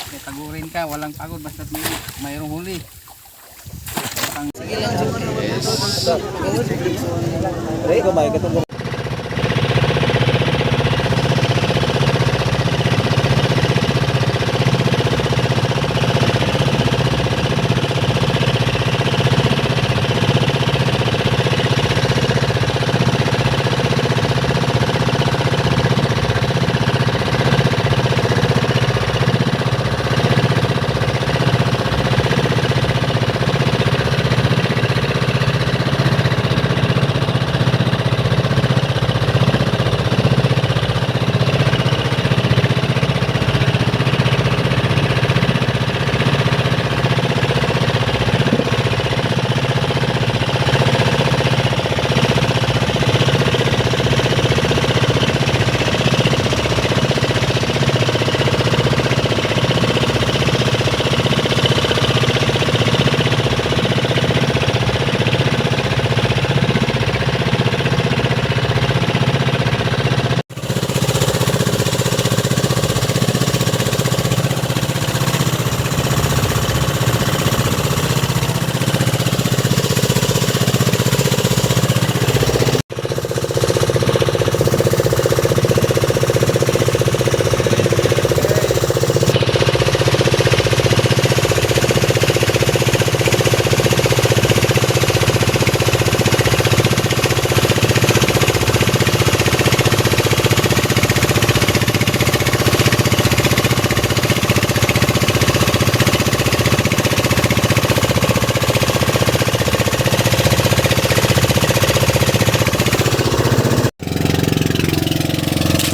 Kaya tagurin ka, walang pagod basta mayroong huli. Sige lang siguro. Yes. Pre, kumain ka itong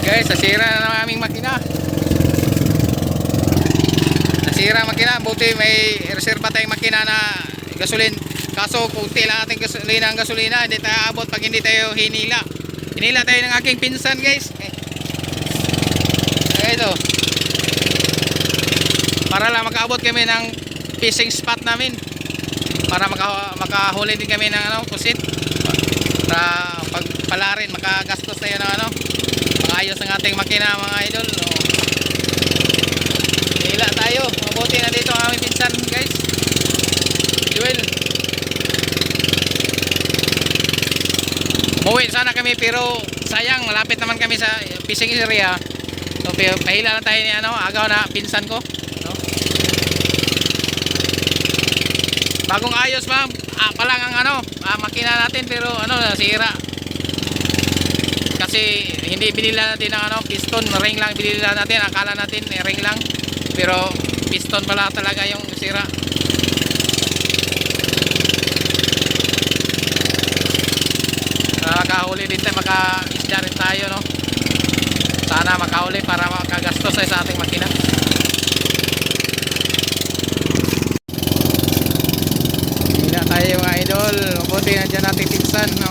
Guys, nasira na ng aming makina. Nasira ang makina. Buti may reserva tayong makina na gasolin. Kaso kunti lang ating gasolina ang gasolina. Hindi tayo abot pag hindi tayo hinila. Hinila tayo ng aking pinsan guys. Ito. Para lang makaabot kami ng fishing spot namin. Para makahuli din kami ng pusit. Para pagpalarin, makagastos tayo ng ayos ang ating makina mga idol. Hila tayo. Mabuti na dito ang aming pinsan guys, Joel. Umuwi sana kami pero sayang malapit naman kami sa fishing area. So pahila lang tayo ni agaw na pinsan ko, no? Bagong ayos pa lang ang makina natin pero nasira. Kasi hindi binila natin ng piston, ring lang binila natin. Akala natin ring lang, pero piston pala talaga yung sira. Makahuli din tayo, maka-isda rin tayo, no? Sana makahuli para makagastos tayo sa ating makina. Hindi na tayo mga idol. Mabuti nandiyan natin pinsan, no?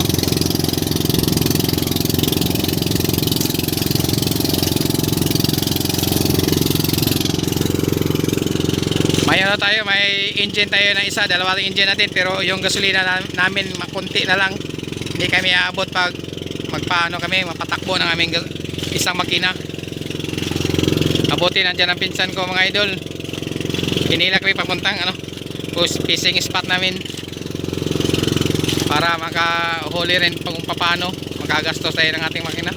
May engine tayo na isa, dalawa yung engine natin, pero yung gasolina namin makunti na lang. Hindi kami aabot pag kami mapatakbo ng aming isang makina. Abuti nandiyan ang pinsan ko mga idol. Hinila kami papuntang fishing spot namin para makahuli rin kung paano makagastos tayo ng ating makina.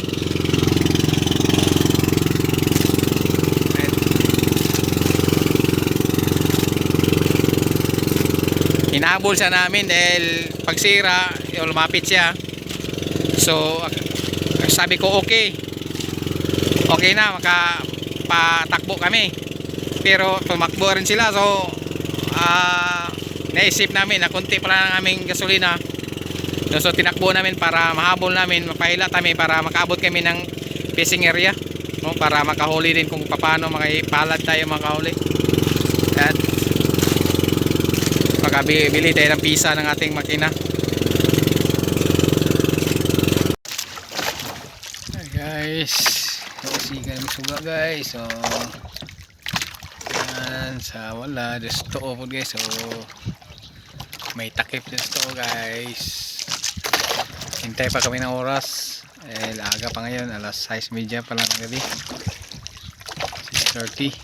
Hinahabol siya namin dahil pagsira lumapit siya. So sabi ko okay na, makapatakbo kami, pero tumakbo rin sila. So naisip namin na kunti pala ng aming gasolina. So tinakbo namin para mahabol namin, mapahila kami para makaabot kami ng fishing area, no? Para makahuli din kung paano makipalad tayo makahuli. At makabili tayo ng pisa ng ating makina. Hi guys, sigan mo suga guys. So yan, sa wala desto po guys. So may takip desto guys. Hintay pa kami ng oras. Aga pa ngayon, alas 6:30 pa lang ng gabi, 6:30.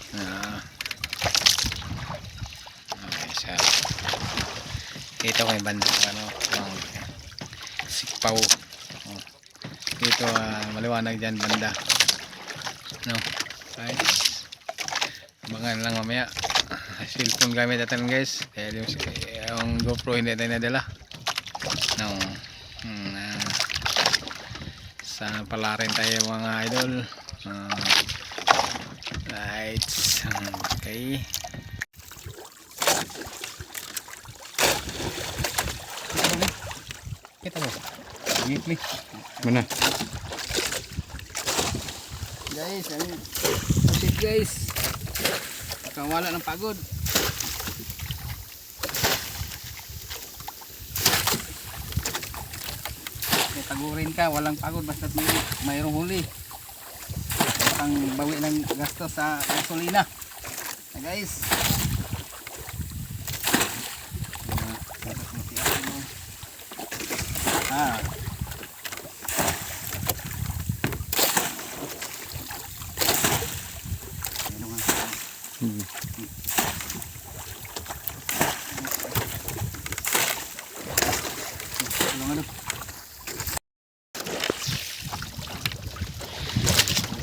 Dito kay banda ano, ang Sikpaw. Oh. Dito maliwanag dyan banda. No. Guys. Abangan lang mamaya. Cellphone gamit natin guys. Dahil yung GoPro hindi tayo nadala. No. Sana pala rin tayo mga idol. Lights. Okay. Kita mo. Ngipli. Mana? Guys, update guys. Kang wala ng pagod. May tagurin ka, walang pagod basta mayroong huli. Ang bawi ng gasto sa gasolina. Guys.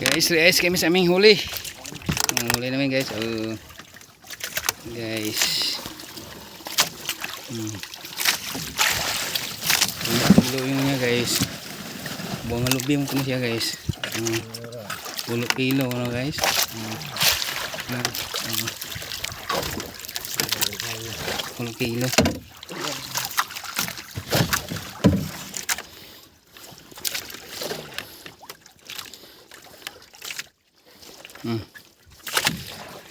Guys, guys, kami sa aming huli. Huli namin guys. Oh. Guys. Pulo yun niya guys. Buang lubi mo po siya guys. 10 kilo no guys. 10 kilo.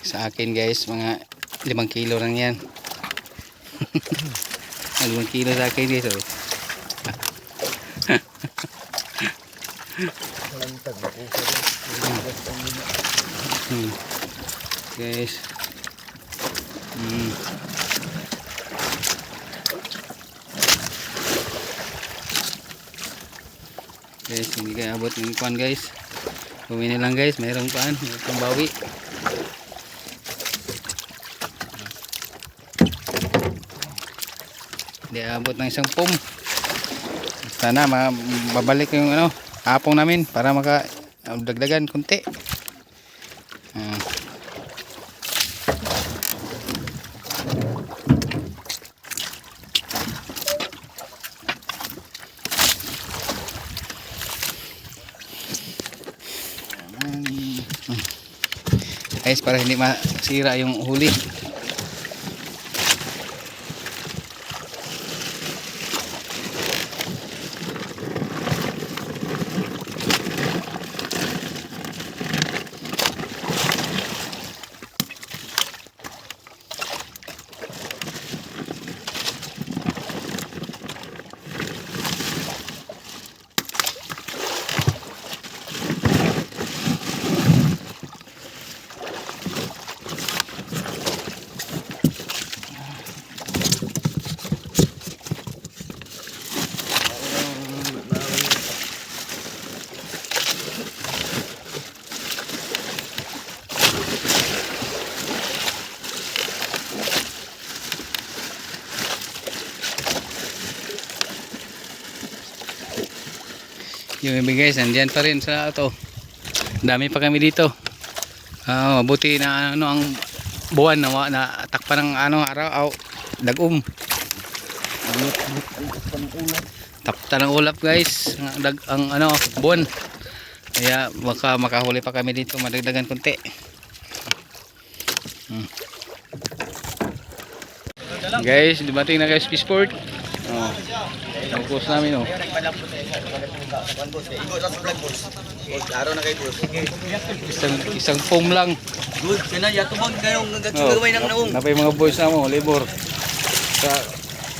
Sa akin guys mga 5 kilo lang yan. 5 kilo sa akin guys. Oh. Guys. Guys, hindi kaya abot ng kuan guys. Gawin na lang guys, mayroong kuan, mayroong pambawi. Hindi abot ng isang pum. Sana mabalik yung ano, hapong namin para maka dagdagan kunti. Guys, para hindi masira yung huli. Yung iba guys, andyan pa rin sa ito. Dami pa kami dito. Mabuti na ano ang buwan na takpan ng ano araw, dagum. Tapta ng ulap guys, ang ano buwan. Kaya baka makahuli pa kami dito, madagdagan konti. Guys, dumating na guys Fishport. Focus namin Araw na kay boss. Isang foam lang. Good, kana ya tubag kayong gagawin ng naong. Napay mga boys na mo, labor. Sa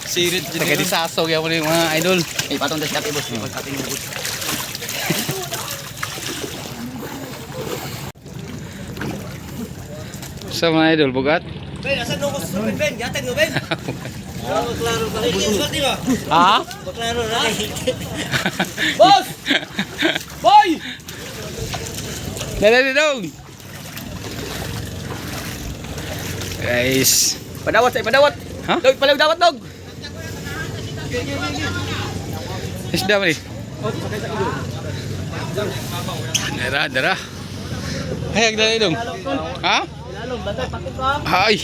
Sirit taga di sasog yan mo yung mga idol. Patong das kati boss, pagkating mo boss. Sa mga idol, bugat. Ben, asan no ko sa Ben? Yatag no Ben. Klaro ka. Di ba? Ha? Klaro na. Boss! Boy! Dala dong. Guys, Padawat sa ipadawat. Ha? Dog, palag dawat dog. Isda mo ni. Dara. Ay, agdala dong. Ha? Ay.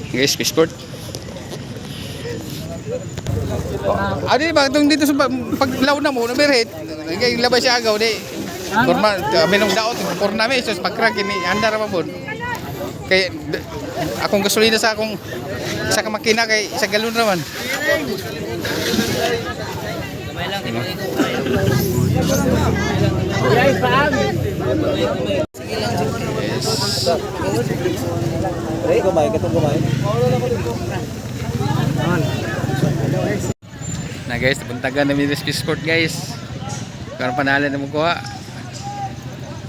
Guys, fishport. Ano ba itong dito sa paglaw na mo, nabirit. Kaya labas siya agaw, di. Kurma, kami nung daot, kurna may, sus pagkrak, ini, andar pa po. Kaya, akong gasolina sa akong, sa makina, kay sa galon naman. Re, gumay ka gumay. Na guys, puntagan namin yung fishport guys. Karang panalan na mo kuha.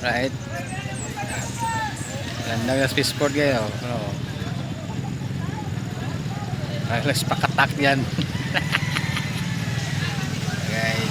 Right. Ganda yung fishport guys. Ano? Alas pakatak yan. Guys.